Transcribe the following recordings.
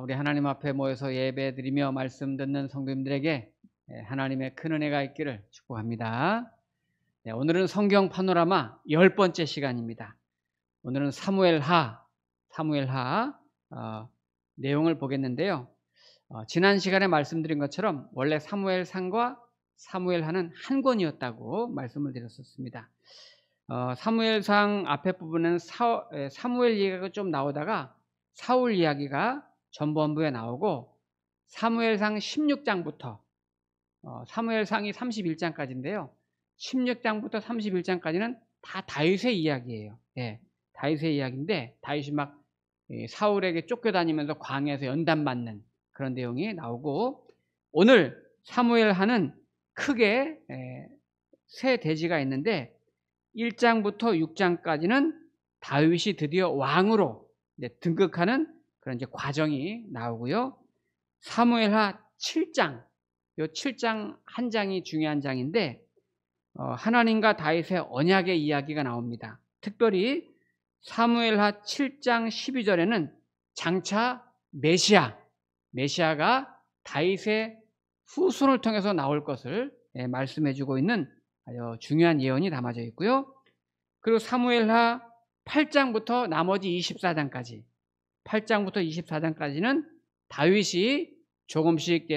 우리 하나님 앞에 모여서 예배드리며 말씀 듣는 성도님들에게 하나님의 큰 은혜가 있기를 축복합니다. 오늘은 성경 파노라마 10번째 시간입니다. 오늘은 사무엘하 내용을 보겠는데요. 지난 시간에 말씀드린 것처럼 원래 사무엘상과 사무엘하는 한 권이었다고 말씀을 드렸었습니다. 사무엘상 앞에 부분은 사무엘 이야기가 좀 나오다가 사울 이야기가 전반부에 나오고, 사무엘상 16장부터 사무엘상이 31장까지인데요 16장부터 31장까지는 다 다윗의 이야기예요. 다윗의 이야기인데, 다윗이 막 사울에게 쫓겨다니면서 광야에서 연단받는 그런 내용이 나오고, 오늘 사무엘하는 크게 세 대지가 있는데 1장부터 6장까지는 다윗이 드디어 왕으로 등극하는 그런 이제 과정이 나오고요. 사무엘하 7장, 이 7장 한 장이 중요한 장인데 하나님과 다윗의 언약의 이야기가 나옵니다. 특별히 사무엘하 7장 12절에는 장차 메시아가 다윗의 후손을 통해서 나올 것을 말씀해주고 있는 아주 중요한 예언이 담아져 있고요. 그리고 사무엘하 8장부터 나머지 24장까지, 8장부터 24장까지는 다윗이 조금씩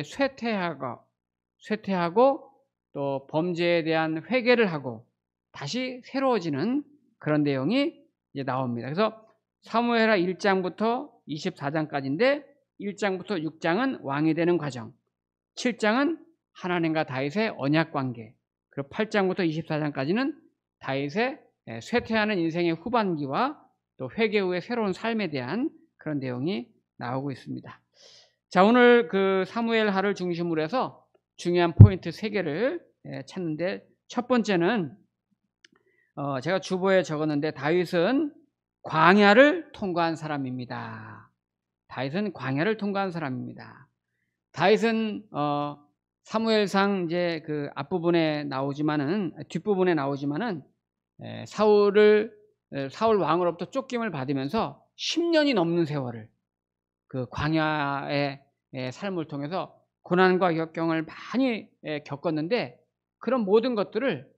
쇠퇴하고 또 범죄에 대한 회개를 하고 다시 새로워지는 그런 내용이 이제 나옵니다. 그래서 사무엘하 1장부터 24장까지인데 1장부터 6장은 왕이 되는 과정, 7장은 하나님과 다윗의 언약 관계, 그리고 8장부터 24장까지는 다윗의 쇠퇴하는 인생의 후반기와 또 회개 후의 새로운 삶에 대한 그런 내용이 나오고 있습니다. 자, 오늘 그 사무엘하를 중심으로 해서 중요한 포인트 3개를 찾는데, 첫 번째는 제가 주보에 적었는데 다윗은 광야를 통과한 사람입니다. 다윗은 광야를 통과한 사람입니다. 다윗은 사무엘상 이제 그 앞부분에 뒷부분에 나오지만은 사울 왕으로부터 쫓김을 받으면서 10년이 넘는 세월을 그 광야의 삶을 통해서 고난과 역경을 많이 겪었는데, 그런 모든 것들을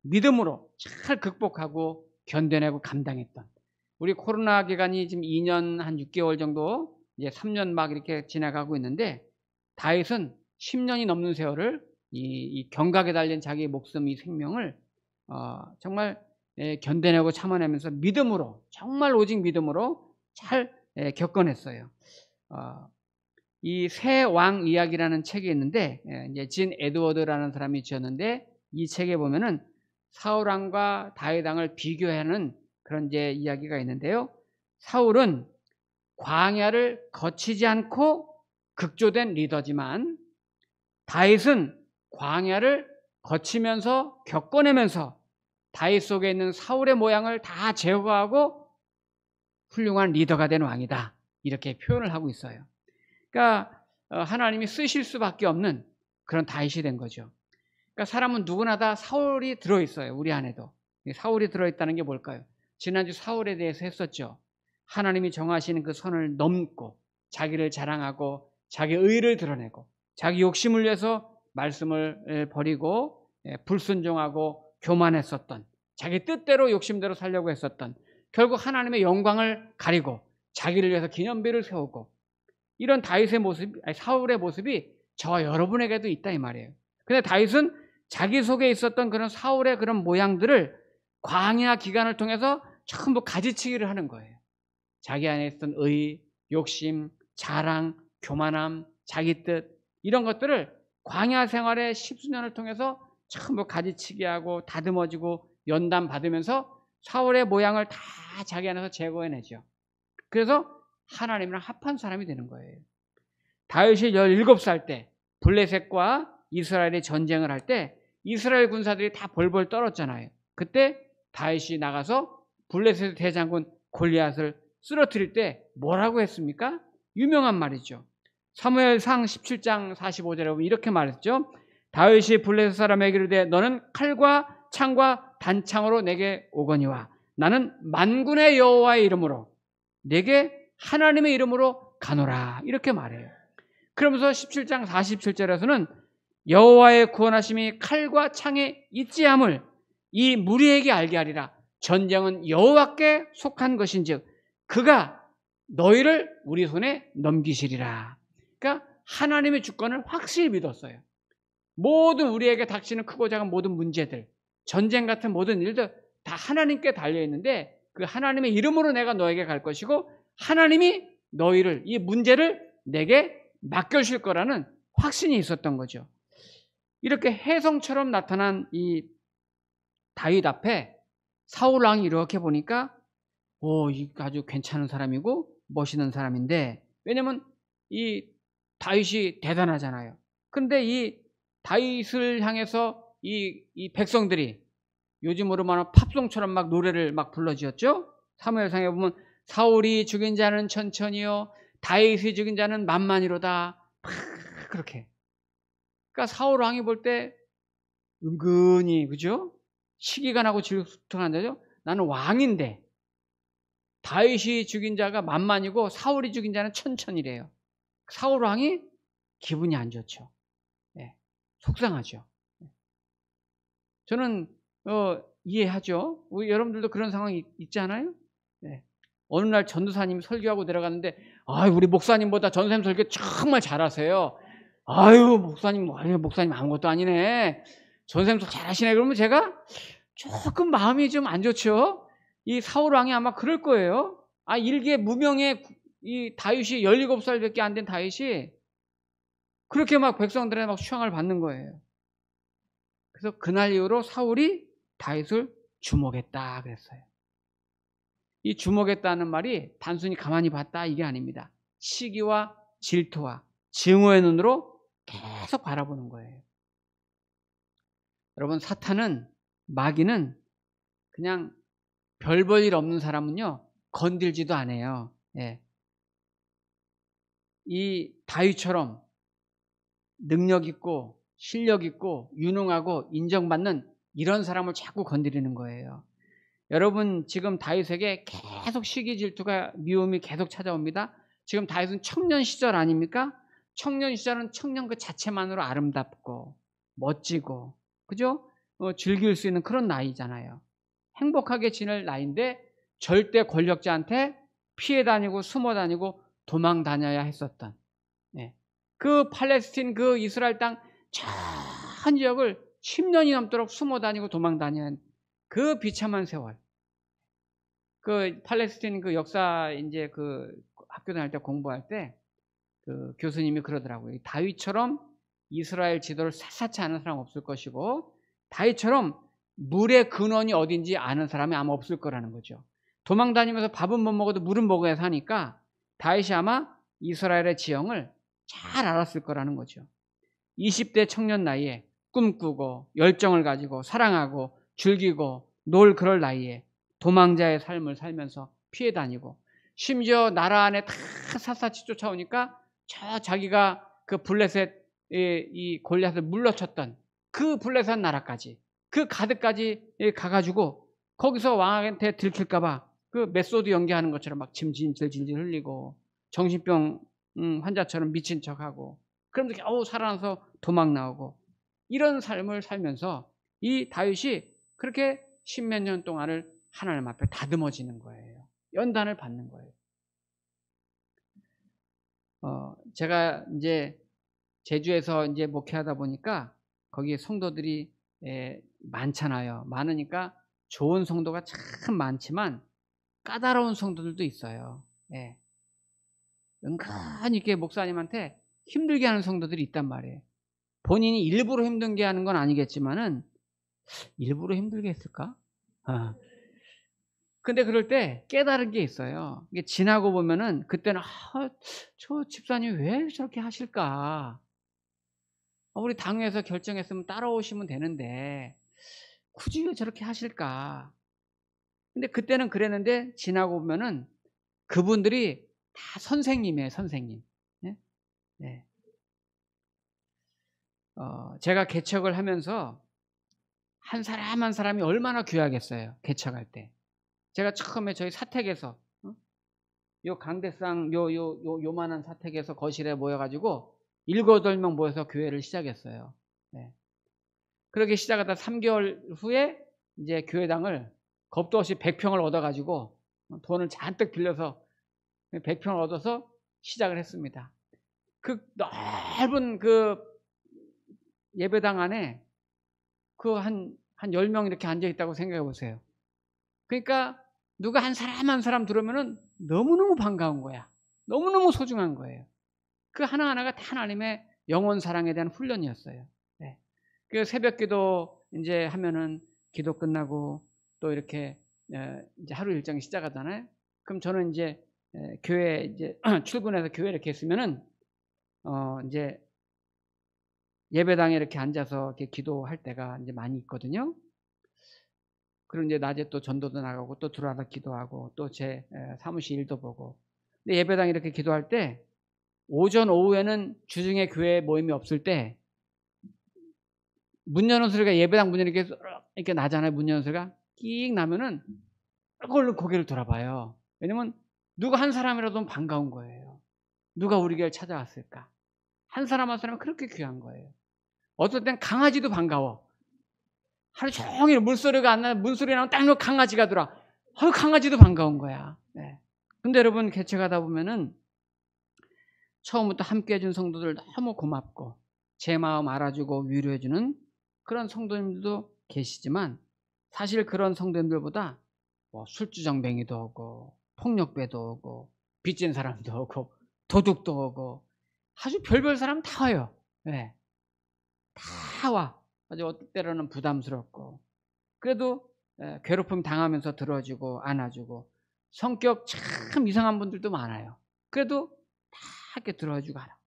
믿음으로 잘 극복하고 견뎌내고 감당했던, 우리 코로나 기간이 지금 2년 한 6개월 정도, 이제 3년 막 이렇게 지나가고 있는데, 다윗은 10년이 넘는 세월을 이 경각에 달린 자기의 목숨, 이 생명을 정말 견뎌내고 참아내면서 믿음으로, 정말 오직 믿음으로 잘 겪어냈어요. 이 새 왕 이야기라는 책이 있는데, 이제 진 에드워드라는 사람이 지었는데, 이 책에 보면은 사울 왕과 다윗 왕을 비교하는 그런 이제 이야기가 있는데요. 사울은 광야를 거치지 않고 극조된 리더지만, 다윗은 광야를 거치면서 겪어내면서 다윗 속에 있는 사울의 모양을 다 제거하고 훌륭한 리더가 된 왕이다, 이렇게 표현을 하고 있어요. 그러니까 하나님이 쓰실 수밖에 없는 그런 다윗이 된 거죠. 그러니까 사람은 누구나 다 사울이 들어있어요. 우리 안에도 사울이 들어있다는 게 뭘까요? 지난주 사울에 대해서 했었죠. 하나님이 정하시는 그 선을 넘고 자기를 자랑하고 자기 의를 드러내고 자기 욕심을 위해서 말씀을 버리고 불순종하고 교만했었던, 자기 뜻대로 욕심대로 살려고 했었던, 결국 하나님의 영광을 가리고 자기를 위해서 기념비를 세우고, 이런 다윗의 모습, 사울의 모습이 저와 여러분에게도 있다 이 말이에요. 근데 다윗은 자기 속에 있었던 그런 사울의 그런 모양들을 광야 기간을 통해서 전부 가지치기를 하는 거예요. 자기 안에 있었던 의, 욕심, 자랑, 교만함, 자기 뜻, 이런 것들을 광야 생활의 10수년을 통해서 전부 가지치기 하고 다듬어지고 연단 받으면서 사울의 모양을 다 자기 안에서 제거해내죠. 그래서 하나님이랑 합한 사람이 되는 거예요. 다윗이 17살 때 블레셋과 이스라엘이 전쟁을 할 때 이스라엘 군사들이 다 벌벌 떨었잖아요. 그때 다윗이 나가서 블레셋 대장군 골리앗을 쓰러뜨릴 때 뭐라고 했습니까? 유명한 말이죠. 사무엘상 17장 45절에 보면 이렇게 말했죠. 다윗이 블레셋 사람에게 이르되 너는 칼과 창과 단창으로 내게 오거니와 나는 만군의 여호와의 이름으로, 내게 하나님의 이름으로 가노라 이렇게 말해요. 그러면서 17장 47절에서는 여호와의 구원하심이 칼과 창에 있지 함을 이 무리에게 알게 하리라. 전쟁은 여호와께 속한 것인즉 그가 너희를 우리 손에 넘기시리라. 그러니까 하나님의 주권을 확실히 믿었어요. 모든 우리에게 닥치는 크고 작은 모든 문제들, 전쟁 같은 모든 일들 다 하나님께 달려있는데 그 하나님의 이름으로 내가 너에게 갈 것이고 하나님이 너희를 이 문제를 내게 맡겨주실 거라는 확신이 있었던 거죠. 이렇게 혜성처럼 나타난 이 다윗 앞에 사울 왕이 이렇게 보니까 이 아주 괜찮은 사람이고 멋있는 사람인데, 왜냐면 이 다윗이 대단하잖아요. 그런데 이 다윗을 향해서 이 백성들이 요즘으로 말하면 팝송처럼 막 노래를 막 불러지었죠. 사무엘상에 보면 사울이 죽인 자는 천천히요 다윗이 죽인 자는 만만이로다. 그렇게. 그러니까 사울 왕이 볼 때 은근히, 그죠? 시기가 나고 질투한다죠. 나는 왕인데 다윗이 죽인 자가 만만이고 사울이 죽인 자는 천천히래요. 사울 왕이 기분이 안 좋죠. 네, 속상하죠. 저는 이해하죠. 우리 여러분들도 그런 상황이 있잖아요. 네. 어느 날 전도사님이 설교하고 내려갔는데 우리 목사님보다 전도사님 설교 정말 잘하세요. 목사님 아무것도 아니네. 전도사님 잘하시네. 그러면 제가 조금 마음이 좀 안 좋죠. 이 사울 왕이 아마 그럴 거예요. 일개 무명의 이 다윗이 17살밖에 안 된 다윗이 그렇게 막 백성들의 막 추앙을 받는 거예요. 그래서 그날 이후로 사울이 다윗을 주목했다 그랬어요. 이 주목했다는 말이 단순히 가만히 봤다 이게 아닙니다. 시기와 질투와 증오의 눈으로 계속 바라보는 거예요. 여러분, 사탄은, 마귀는 그냥 별 볼 일 없는 사람은요 건들지도 않아요. 예. 이 다윗처럼 능력 있고 실력 있고 유능하고 인정받는 이런 사람을 자꾸 건드리는 거예요. 여러분, 지금 다윗에게 계속 시기 질투가 미움이 계속 찾아옵니다. 지금 다윗은 청년 시절 아닙니까? 청년 시절은 청년 그 자체만으로 아름답고 멋지고, 그죠? 즐길 수 있는 그런 나이잖아요. 행복하게 지낼 나이인데 절대 권력자한테 피해 다니고 숨어 다니고 도망 다녀야 했었던, 그 팔레스틴 그 이스라엘 땅 전 지역을 10년이 넘도록 숨어 다니고 도망 다니는 그 비참한 세월. 그 팔레스틴 그 역사 이제 그 학교 다닐 때 공부할 때 그 교수님이 그러더라고요. 다윗처럼 이스라엘 지도를 샅샅이 아는 사람 없을 것이고 다윗처럼 물의 근원이 어딘지 아는 사람이 아마 없을 거라는 거죠. 도망 다니면서 밥은 못 먹어도 물은 먹어야 사니까 다윗이 아마 이스라엘의 지형을 잘 알았을 거라는 거죠. 20대 청년 나이에 꿈꾸고 열정을 가지고 사랑하고 즐기고 놀 그럴 나이에 도망자의 삶을 살면서 피해 다니고, 심지어 나라 안에 다 샅샅이 쫓아오니까 자기가 그 블레셋 이 골리앗을 물러쳤던 그 블레셋 나라까지, 그 가드까지 가가지고 거기서 왕한테 들킬까봐 그 메소드 연기하는 것처럼 막 질질 흘리고 정신병 환자처럼 미친 척하고, 그러면서 겨우 살아나서 도망 나오고, 이런 삶을 살면서 이 다윗이 그렇게 십몇 년 동안을 하나님 앞에 다듬어지는 거예요. 연단을 받는 거예요. 제가 이제 제주에서 이제 목회하다 보니까 거기에 성도들이 많잖아요. 많으니까 좋은 성도가 참 많지만 까다로운 성도들도 있어요. 은근히 이렇게 목사님한테 힘들게 하는 성도들이 있단 말이에요. 본인이 일부러 힘들게 하는 건 아니겠지만은 일부러 힘들게 했을까? 근데 그럴 때 깨달은 게 있어요. 이게 지나고 보면은 그때는 저 집사님 왜 저렇게 하실까? 우리 당회에서 결정했으면 따라오시면 되는데 굳이 왜 저렇게 하실까? 근데 그때는 그랬는데 지나고 보면은 그분들이 다 선생님이에요, 선생님. 네. 제가 개척을 하면서 한 사람 한 사람이 얼마나 귀하겠어요, 개척할 때. 제가 처음에 저희 사택에서 요 강대상 요만한 사택에서 거실에 모여가지고 7, 8명 모여서 교회를 시작했어요. 네. 그렇게 시작하다 3개월 후에 이제 교회당을 겁도 없이 100평을 얻어가지고 돈을 잔뜩 빌려서 100평을 얻어서 시작을 했습니다. 그 넓은 그 예배당 안에 그 한 10명 이렇게 앉아있다고 생각해 보세요. 그러니까 누가 한 사람 들어오면은 너무너무 반가운 거야. 너무너무 소중한 거예요. 그 하나하나가 다 하나님의 영혼 사랑에 대한 훈련이었어요. 네. 그 새벽 기도 이제 하면은 기도 끝나고 또 이렇게 이제 하루 일정이 시작하잖아요. 그럼 저는 이제 교회 이제 출근해서 교회 이렇게 있으면은 이제 예배당에 이렇게 앉아서 이렇게 기도할 때가 이제 많이 있거든요. 그리고 이제 낮에 또 전도도 나가고 또 들어와서 기도하고 또 제 사무실 일도 보고. 근데 예배당에 이렇게 기도할 때 오전 오후에는 주중에 교회 모임이 없을 때 문 여는 소리가 예배당 문이 이렇게 나잖아요. 문 여는 소리가 끽 나면은 얼른 고개를 돌아봐요. 왜냐면 누가 한 사람이라도 반가운 거예요. 누가 우리 교회를 찾아왔을까? 한 사람 한 사람은 그렇게 귀한 거예요. 어떨 땐 강아지도 반가워. 하루 종일 물소리가 안 나면 문소리 나면 딱 강아지가 들어와. 강아지도 반가운 거야. 네. 근데 여러분 개척하다 보면은 처음부터 함께 해준 성도들 너무 고맙고 제 마음 알아주고 위로해주는 그런 성도님들도 계시지만 사실 그런 성도님들보다 뭐 술주정뱅이도 오고 폭력배도 오고 빚진 사람도 오고 도둑도 오고 아주 별별 사람 다 와요. 네. 다 와. 아주 어떨 때로는 부담스럽고 그래도 괴롭힘 당하면서 들어주고 안아주고 성격 참 이상한 분들도 많아요. 그래도 다 이렇게 들어주고 알아.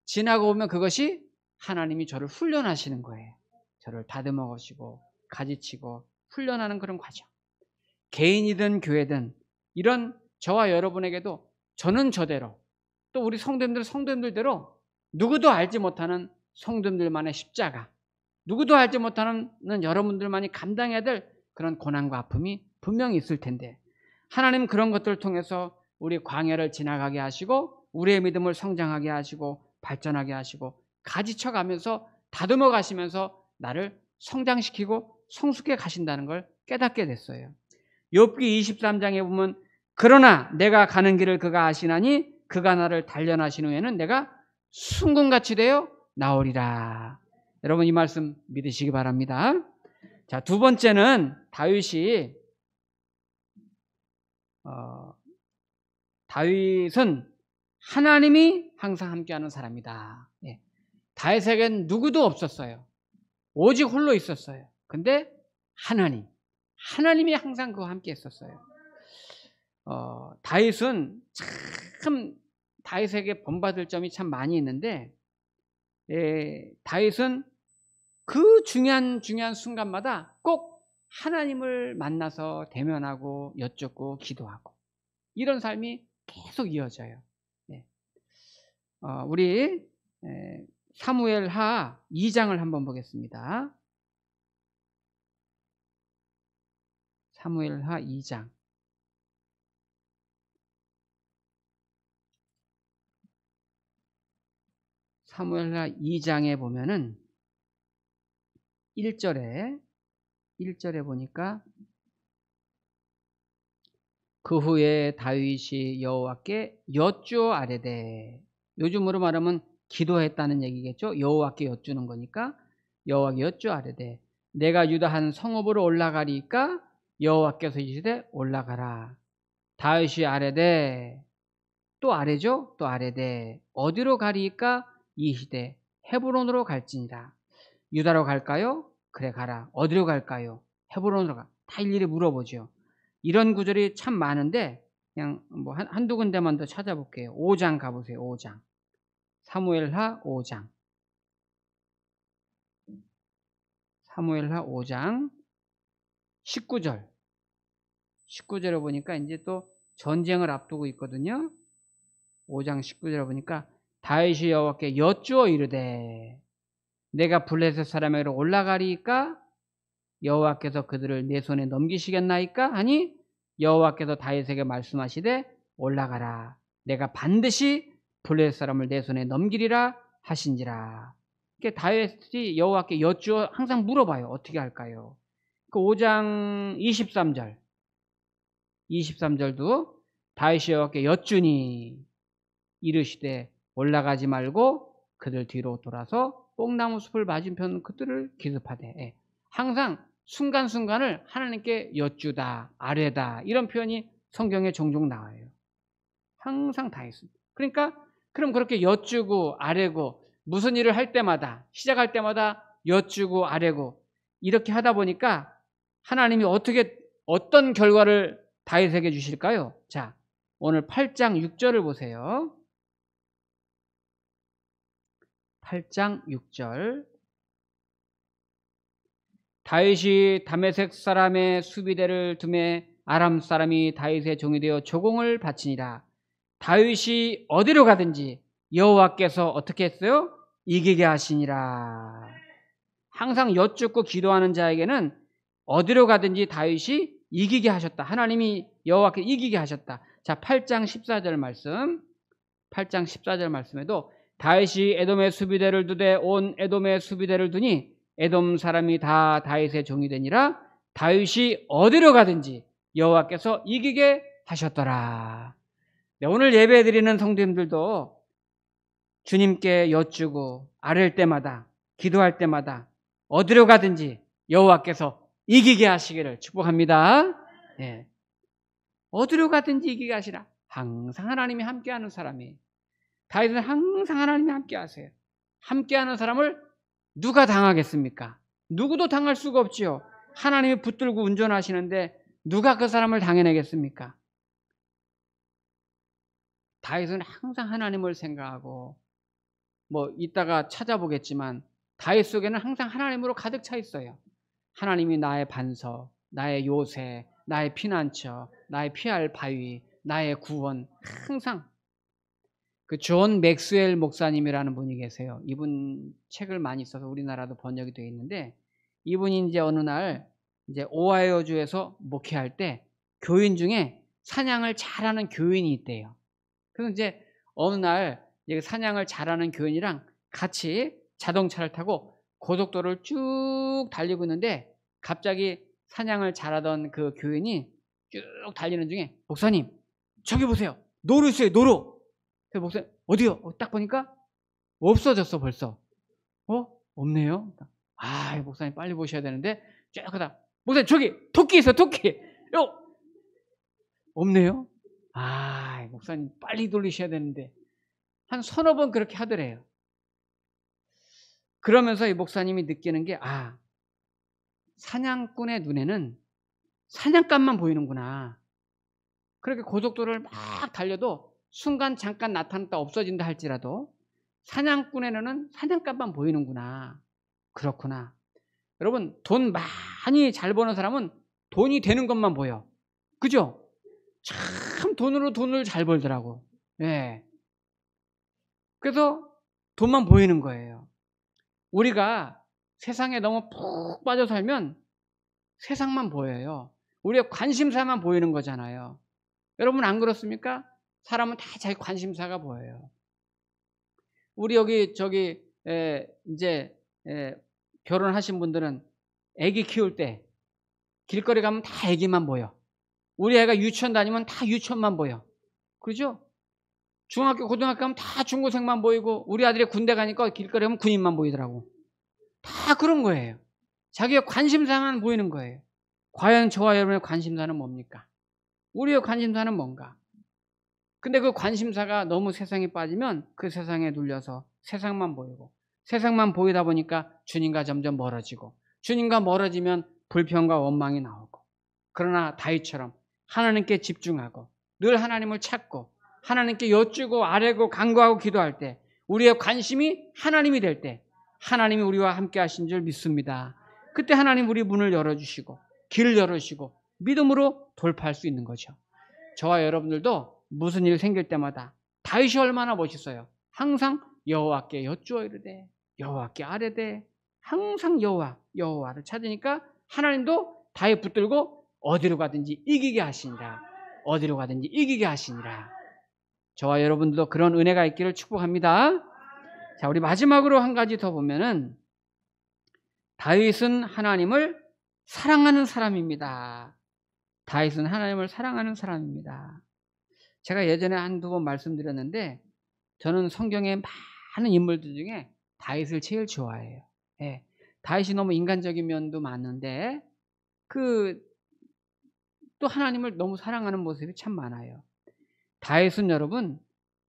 지나고 보면 그것이 하나님이 저를 훈련하시는 거예요. 저를 다듬어 가시고 가지치고 훈련하는 그런 과정. 개인이든 교회든 이런 저와 여러분에게도 저는 저대로 또 우리 성도님들대로 누구도 알지 못하는 성도님들만의 십자가, 누구도 알지 못하는 여러분들만이 감당해야 될 그런 고난과 아픔이 분명히 있을 텐데 하나님 그런 것들을 통해서 우리 광야를 지나가게 하시고 우리의 믿음을 성장하게 하시고 발전하게 하시고 가지쳐 가면서 다듬어 가시면서 나를 성장시키고 성숙해 가신다는 걸 깨닫게 됐어요. 욥기 23장에 보면 그러나 내가 가는 길을 그가 아시나니 그가 나를 단련하신 후에는 내가 순금같이 되어 나오리라. 여러분 이 말씀 믿으시기 바랍니다. 자, 두 번째는 다윗은 하나님이 항상 함께하는 사람이다. 예. 다윗에겐 누구도 없었어요. 오직 홀로 있었어요. 근데 하나님이 항상 그와 함께 했었어요. 다윗은 참 다윗에게 본받을 점이 참 많이 있는데 다윗은 그 중요한 순간마다 꼭 하나님을 만나서 대면하고 여쭙고 기도하고 이런 삶이 계속 이어져요. 네. 우리 사무엘하 2장을 한번 보겠습니다. 사무엘하 2장. 사무엘하 2장에 보면은 1절에 보니까 그 후에 다윗이 여호와께 여쭈어 아뢰되, 요즘으로 말하면 기도했다는 얘기겠죠. 여호와께 여쭈는 거니까 여호와께 여쭈어 아뢰되 내가 유다 한 성읍으로 올라가리까 여호와께서 이르시되 올라가라. 다윗이 아뢰되 또 아뢰죠. 또 아뢰되 어디로 가리까 이시되 헤브론으로 갈지니라. 유다로 갈까요? 그래 가라. 어디로 갈까요? 헤브론으로 가. 다 일일이 물어보죠. 이런 구절이 참 많은데 그냥 뭐 한두 군데만 더 찾아볼게요. 5장 가보세요. 5장. 사무엘하 5장. 사무엘하 5장 19절. 19절에 보니까 이제 또 전쟁을 앞두고 있거든요. 5장 19절에 보니까 다윗이 여호와께 여쭈어 이르되 내가 블레셋 사람에게로 올라가리까 여호와께서 그들을 내 손에 넘기시겠나이까 하니 여호와께서 다윗에게 말씀하시되 올라가라. 내가 반드시 블레셋 사람을 내 손에 넘기리라 하신지라. 이렇게 다윗이 여호와께 여쭈어 항상 물어봐요. 어떻게 할까요? 그 5장 23절도 다윗이 여호와께 여쭈니 이르시되 올라가지 말고 그들 뒤로 돌아서 뽕나무 숲을 맞은편 그들을 기습하되. 항상 순간순간을 하나님께 여쭈다, 아뢰다 이런 표현이 성경에 종종 나와요. 항상 다윗은. 그러니까 그럼 그렇게 여쭈고 아뢰고 무슨 일을 할 때마다 시작할 때마다 여쭈고 아뢰고 이렇게 하다 보니까 하나님이 어떤 결과를 다윗에게 주실까요? 자, 오늘 8장 6절을 보세요. 8장 6절. 다윗이 다메섹 사람의 수비대를 두매 아람 사람이 다윗의 종이 되어 조공을 바치니라. 다윗이 어디로 가든지 여호와께서 어떻게 했어요? 이기게 하시니라. 항상 여쭙고 기도하는 자에게는 어디로 가든지 다윗이 이기게 하셨다. 하나님이 여호와께 이기게 하셨다. 자, 8장 14절 말씀. 8장 14절 말씀에도 다윗이 에돔의 수비대를 두되 온 에돔의 수비대를 두니 에돔 사람이 다 다윗의 종이 되니라. 다윗이 어디로 가든지 여호와께서 이기게 하셨더라. 네, 오늘 예배드리는 성도님들도 주님께 여쭈고 아랠 때마다 기도할 때마다 어디로 가든지 여호와께서 이기게 하시기를 축복합니다. 네. 어디로 가든지 이기게 하시라. 항상 하나님이 함께하는 사람이. 다윗은 항상 하나님이 함께하세요. 함께하는 사람을 누가 당하겠습니까? 누구도 당할 수가 없지요. 하나님이 붙들고 운전하시는데 누가 그 사람을 당해내겠습니까? 다윗은 항상 하나님을 생각하고 이따가 찾아보겠지만 다윗 속에는 항상 하나님으로 가득 차 있어요. 하나님이 나의 반석, 나의 요새, 나의 피난처, 나의 피할 바위, 나의 구원. 항상. 그 존 맥스웰 목사님이라는 분이 계세요. 이분 책을 많이 써서 우리나라도 번역이 되어 있는데 이분이 이제 어느 날 이제 오하이오주에서 목회할 때 교인 중에 사냥을 잘하는 교인이 있대요. 그래서 이제 어느 날 사냥을 잘하는 교인이랑 같이 자동차를 타고 고속도로를 쭉 달리고 있는데 갑자기 사냥을 잘하던 그 교인이 쭉 달리는 중에 목사님 저기 보세요. 노루 있어요. 노루. 그래서 목사님 어디요? 딱 보니까 없어졌어 벌써. 없네요. 목사님 빨리 보셔야 되는데 쭉 하다 목사님 저기 토끼 있어. 토끼. 없네요. 목사님 빨리 돌리셔야 되는데 한 서너 번 그렇게 하더래요. 그러면서 이 목사님이 느끼는 게 사냥꾼의 눈에는 사냥감만 보이는구나. 그렇게 고속도로를 막 달려도 순간 잠깐 나타났다 없어진다 할지라도 사냥꾼의 눈은 사냥감만 보이는구나. 그렇구나. 여러분 돈 많이 잘 버는 사람은 돈이 되는 것만 보여. 그죠? 참 돈을 잘 벌더라고. 네. 그래서 돈만 보이는 거예요. 우리가 세상에 너무 푹 빠져 살면 세상만 보여요. 우리의 관심사만 보이는 거잖아요. 여러분 안 그렇습니까? 사람은 다 자기 관심사가 보여요. 우리 여기 이제 결혼하신 분들은 아기 키울 때 길거리 가면 다 아기만 보여. 우리 애가 유치원 다니면 다 유치원만 보여. 그렇죠? 중학교, 고등학교 가면 다 중고생만 보이고 우리 아들이 군대 가니까 길거리 가면 군인만 보이더라고. 다 그런 거예요. 자기의 관심사만 보이는 거예요. 과연 저와 여러분의 관심사는 뭡니까? 우리의 관심사는 뭔가? 근데 그 관심사가 너무 세상에 빠지면 그 세상에 눌려서 세상만 보이고 세상만 보이다 보니까 주님과 점점 멀어지고 주님과 멀어지면 불평과 원망이 나오고 그러나 다윗처럼 하나님께 집중하고 늘 하나님을 찾고 하나님께 여쭈고 아뢰고 간구하고 기도할 때 우리의 관심이 하나님이 될 때 하나님이 우리와 함께 하신 줄 믿습니다. 그때 하나님 우리 문을 열어주시고 길을 열어주시고 믿음으로 돌파할 수 있는 거죠. 저와 여러분들도 무슨 일 생길 때마다 다윗이 얼마나 멋있어요. 항상 여호와께 여쭈어 이르되 여호와께 아뢰되 항상 여호와를 찾으니까 하나님도 다윗 붙들고 어디로 가든지 이기게 하신다. 어디로 가든지 이기게 하시니라. 저와 여러분들도 그런 은혜가 있기를 축복합니다. 자, 우리 마지막으로 한 가지 더 보면은 다윗은 하나님을 사랑하는 사람입니다. 다윗은 하나님을 사랑하는 사람입니다. 제가 예전에 한두 번 말씀드렸는데 저는 성경의 많은 인물들 중에 다윗을 제일 좋아해요. 예. 다윗이 너무 인간적인 면도 많은데 또 하나님을 너무 사랑하는 모습이 참 많아요. 다윗은 여러분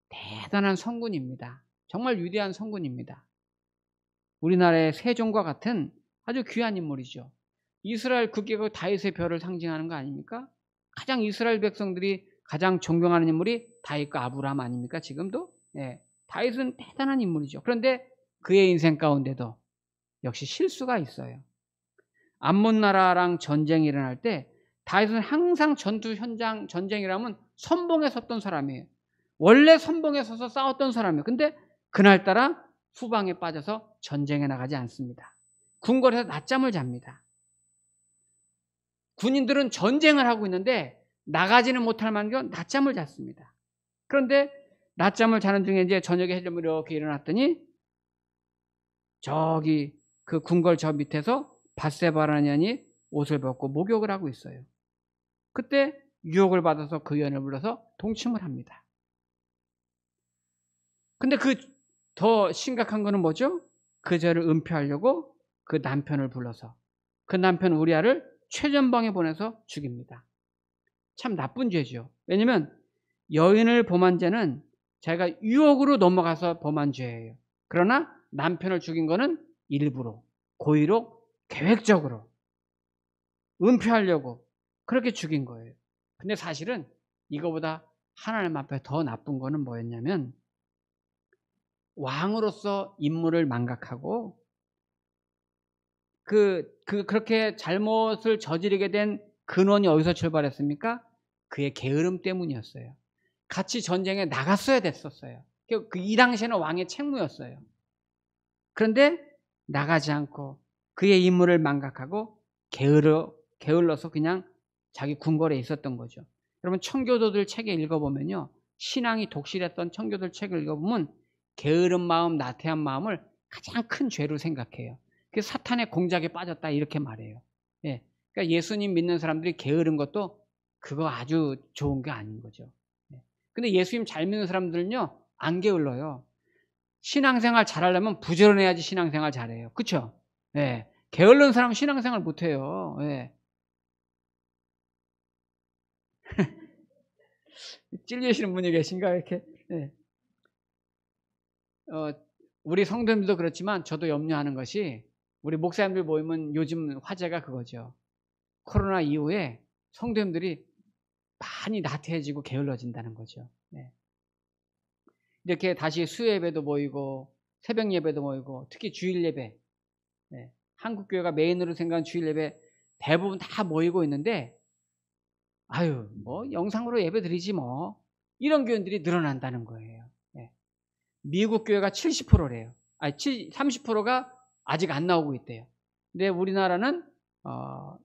대단한 성군입니다. 정말 위대한 성군입니다. 우리나라의 세종과 같은 아주 귀한 인물이죠. 이스라엘 국계가 다윗의 별을 상징하는 거 아닙니까? 가장 이스라엘 백성들이 가장 존경하는 인물이 다윗과 아브라함 아닙니까? 지금도? 예. 다윗은 대단한 인물이죠. 그런데 그의 인생 가운데도 역시 실수가 있어요. 암몬 나라랑 전쟁이 일어날 때 다윗은 항상 전투 현장 전쟁이라면 선봉에 섰던 사람이에요. 원래 선봉에 서서 싸웠던 사람이에요. 근데 그날따라 후방에 빠져서 전쟁에 나가지 않습니다. 궁궐에서 낮잠을 잡니다. 군인들은 전쟁을 하고 있는데 나가지는 못할 만큼 낮잠을 잤습니다. 그런데 낮잠을 자는 중에 이제 저녁에 해좀 이렇게 일어났더니 저기 그 궁궐 저 밑에서 밧세바라는 년이 옷을 벗고 목욕을 하고 있어요. 그때 유혹을 받아서 그 여인을 불러서 동침을 합니다. 근데 더 심각한 거는 뭐죠? 그 죄를 은폐하려고 그 남편을 불러서 그 남편 우리아를 최전방에 보내서 죽입니다. 참 나쁜 죄죠. 왜냐하면 여인을 범한 죄는 자기가 유혹으로 넘어가서 범한 죄예요. 그러나 남편을 죽인 거는 일부러, 고의로, 계획적으로 은폐하려고 그렇게 죽인 거예요. 근데 사실은 이거보다 하나님 앞에 더 나쁜 거는 뭐였냐면 왕으로서 임무를 망각하고 그렇게 잘못을 저지르게 된 근원이 어디서 출발했습니까? 그의 게으름 때문이었어요. 같이 전쟁에 나갔어야 됐었어요. 이 당시에는 왕의 책무였어요. 그런데 나가지 않고 그의 임무를 망각하고 게을러서 그냥 자기 궁궐에 있었던 거죠. 여러분 청교도들 책에 읽어보면요. 신앙이 독실했던 청교도들 책을 읽어보면 게으른 마음, 나태한 마음을 가장 큰 죄로 생각해요. 그 사탄의 공작에 빠졌다 이렇게 말해요. 예. 그러니까 예수님 믿는 사람들이 게으른 것도 그거 아주 좋은 게 아닌 거죠. 예. 근데 예수님 잘 믿는 사람들은요 안 게을러요. 신앙생활 잘하려면 부지런해야지 신앙생활 잘해요. 그렇죠? 예. 게을른 사람은 신앙생활 못해요. 예. 찔리시는 분이 계신가 이렇게. 예. 우리 성도님들도 그렇지만 저도 염려하는 것이 우리 목사님들 모이면 요즘 화제가 그거죠. 코로나 이후에 성도님들이 많이 나태해지고 게을러진다는 거죠. 네. 이렇게 다시 수요예배도 모이고 새벽 예배도 모이고 특히 주일 예배, 네. 한국교회가 메인으로 생각하는 주일 예배 대부분 다 모이고 있는데 아유 뭐 영상으로 예배 드리지 뭐 이런 교인들이 늘어난다는 거예요. 네. 미국 교회가 70%래요. 아니 30%가 아직 안 나오고 있대요. 근데 우리나라는 64%,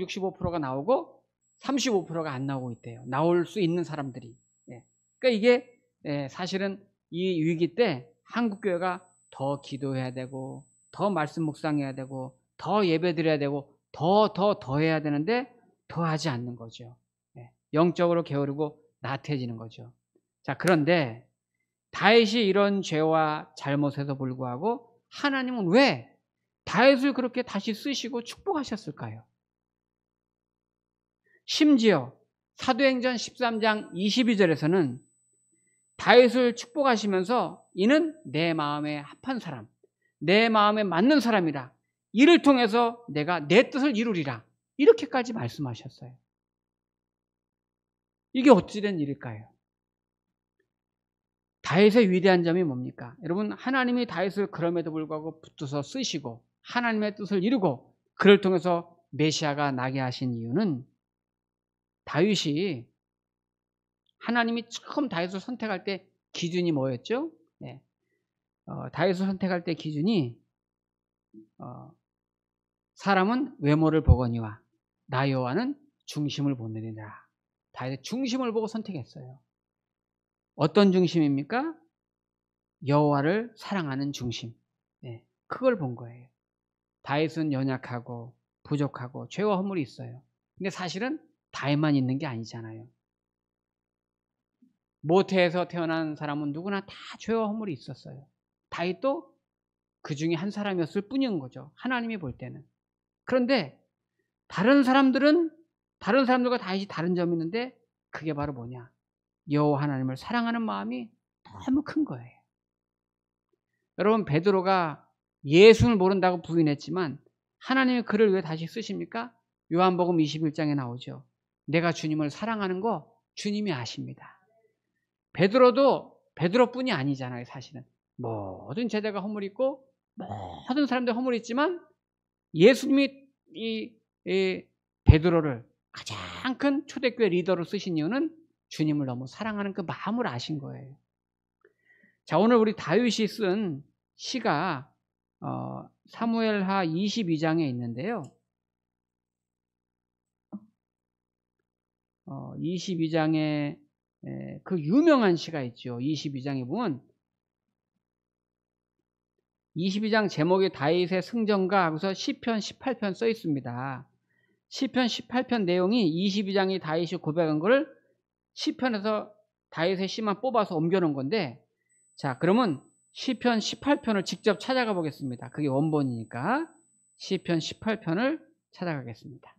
65%가 나오고 35%가 안 나오고 있대요. 나올 수 있는 사람들이. 예. 그러니까 이게 사실은 이 위기 때 한국교회가 더 기도해야 되고 더 말씀 묵상해야 되고 더 예배드려야 되고 더 해야 되는데 더 하지 않는 거죠. 예. 영적으로 게으르고 나태해지는 거죠. 자, 그런데 다윗이 이런 죄와 잘못에도 불구하고 하나님은 왜 다윗을 그렇게 다시 쓰시고 축복하셨을까요? 심지어 사도행전 13장 22절에서는 다윗을 축복하시면서 이는 내 마음에 합한 사람, 내 마음에 맞는 사람이라 이를 통해서 내가 내 뜻을 이루리라 이렇게까지 말씀하셨어요. 이게 어찌 된 일일까요? 다윗의 위대한 점이 뭡니까? 여러분 하나님이 다윗을 그럼에도 불구하고 붙들어서 쓰시고 하나님의 뜻을 이루고 그를 통해서 메시아가 나게 하신 이유는 다윗이 하나님이 처음 다윗을 선택할 때 기준이 뭐였죠? 네. 다윗을 선택할 때 기준이 사람은 외모를 보거니와 나 여호와는 중심을 보느니라. 다윗의 중심을 보고 선택했어요. 어떤 중심입니까? 여호와를 사랑하는 중심. 네, 그걸 본 거예요. 다윗은 연약하고 부족하고 죄와 허물이 있어요. 근데 사실은 다윗만 있는 게 아니잖아요. 모태에서 태어난 사람은 누구나 다 죄와 허물이 있었어요. 다윗도 그 중에 한 사람이었을 뿐인 거죠. 하나님이 볼 때는. 그런데 다른 사람들과 다윗이 다른 점이 있는데 그게 바로 뭐냐? 여호와 하나님을 사랑하는 마음이 너무 큰 거예요. 여러분, 베드로가 예수를 모른다고 부인했지만 하나님이 그를 왜 다시 쓰십니까? 요한복음 21장에 나오죠. 내가 주님을 사랑하는 거 주님이 아십니다. 베드로도 베드로뿐이 아니잖아요. 사실은 모든 제자가 허물이 있고 모든 사람들 허물이 있지만 예수님이 이 베드로를 가장 큰 초대교회 리더로 쓰신 이유는 주님을 너무 사랑하는 그 마음을 아신 거예요. 자, 오늘 우리 다윗이 쓴 시가 사무엘하 22장에 있는데요. 22장에 그 유명한 시가 있죠. 22장에 보면 22장 제목이 다윗의 승전가 하고서 시편 18편 써 있습니다. 시편 18편 내용이 22장이 다윗이 고백한 걸 시편에서 다윗의 시만 뽑아서 옮겨놓은 건데, 자, 그러면 시편 18편을 직접 찾아가 보겠습니다. 그게 원본이니까 시편 18편을 찾아가겠습니다.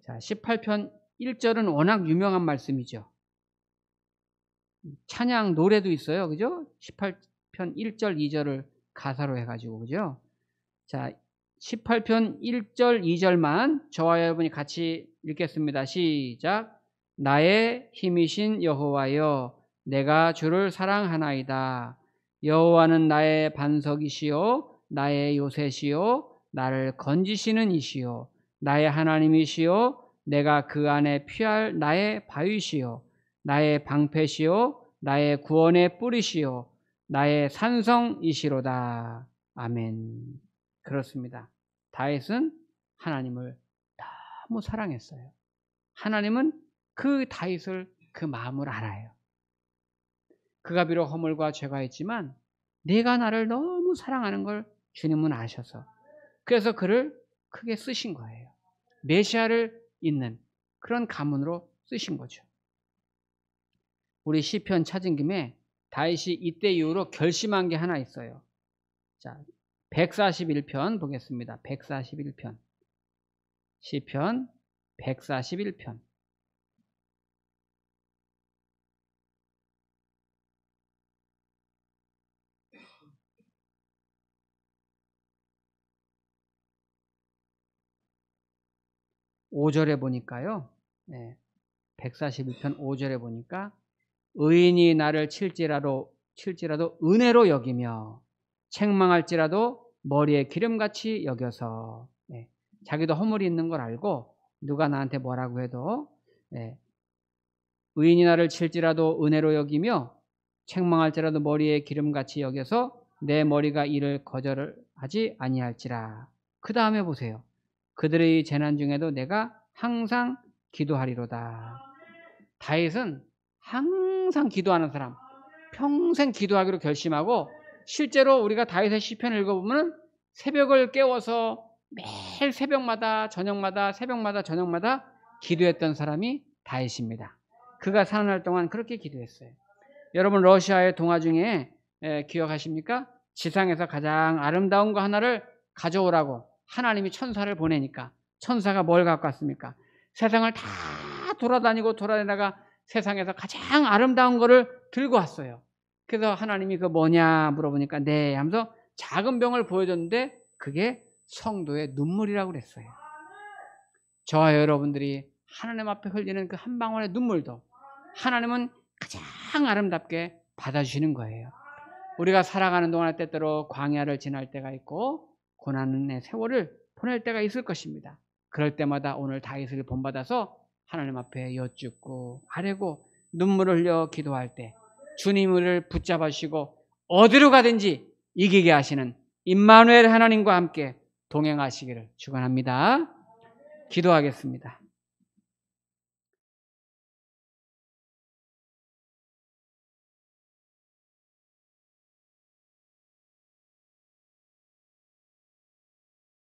자, 18편 1절은 워낙 유명한 말씀이죠. 찬양 노래도 있어요. 그죠? 18편 1절 2절을 가사로 해가지고, 그죠? 자, 18편 1절 2절만 저와 여러분이 같이 읽겠습니다. 시작. 나의 힘이신 여호와여, 내가 주를 사랑하나이다. 여호와는 나의 반석이시요 나의 요새시요 나를 건지시는 이시요 나의 하나님이시요 내가 그 안에 피할 나의 바위시요 나의 방패시요 나의 구원의 뿌리시요 나의 산성이시로다. 아멘. 그렇습니다. 다윗은 하나님을 너무 사랑했어요. 하나님은 그 다윗을 그 마음을 알아요. 그가 비록 허물과 죄가 있지만 내가 나를 너무 사랑하는 걸 주님은 아셔서 그래서 그를 크게 쓰신 거예요. 메시아를 잇는 그런 가문으로 쓰신 거죠. 우리 시편 찾은 김에 다윗이 이때 이후로 결심한 게 하나 있어요. 자, 141편 보겠습니다. 141편. 시편 141편. (5절에) 보니까요. 네, 141편 5절에 보니까 의인이 나를 칠지라도 은혜로 여기며 책망할지라도 머리에 기름같이 여겨서, 네, 자기도 허물이 있는 걸 알고 누가 나한테 뭐라고 해도, 네, 의인이 나를 칠지라도 은혜로 여기며 책망할지라도 머리에 기름같이 여겨서 내 머리가 이를 거절하지 아니할지라. 그 다음에 보세요. 그들의 재난 중에도 내가 항상 기도하리로다. 다윗은 항상 기도하는 사람, 평생 기도하기로 결심하고, 실제로 우리가 다윗의 시편을 읽어보면 새벽을 깨워서 매일 새벽마다 저녁마다 기도했던 사람이 다윗입니다. 그가 사는 날 동안 그렇게 기도했어요. 여러분, 러시아의 동화 중에 기억하십니까? 지상에서 가장 아름다운 거 하나를 가져오라고 하나님이 천사를 보내니까 천사가 뭘 갖고 왔습니까? 세상을 다 돌아다니다가 세상에서 가장 아름다운 거를 들고 왔어요. 그래서 하나님이 그거 뭐냐 물어보니까 네 하면서 작은 병을 보여줬는데 그게 성도의 눈물이라고 그랬어요. 저와 여러분들이 하나님 앞에 흘리는 그 한 방울의 눈물도 하나님은 가장 아름답게 받아주시는 거예요. 우리가 살아가는 동안에 때때로 광야를 지날 때가 있고 고난의 세월을 보낼 때가 있을 것입니다. 그럴 때마다 오늘 다윗을 본받아서 하나님 앞에 여쭙고 아뢰고 눈물을 흘려 기도할 때 주님을 붙잡으시고 어디로 가든지 이기게 하시는 임마누엘 하나님과 함께 동행하시기를 축원합니다. 기도하겠습니다.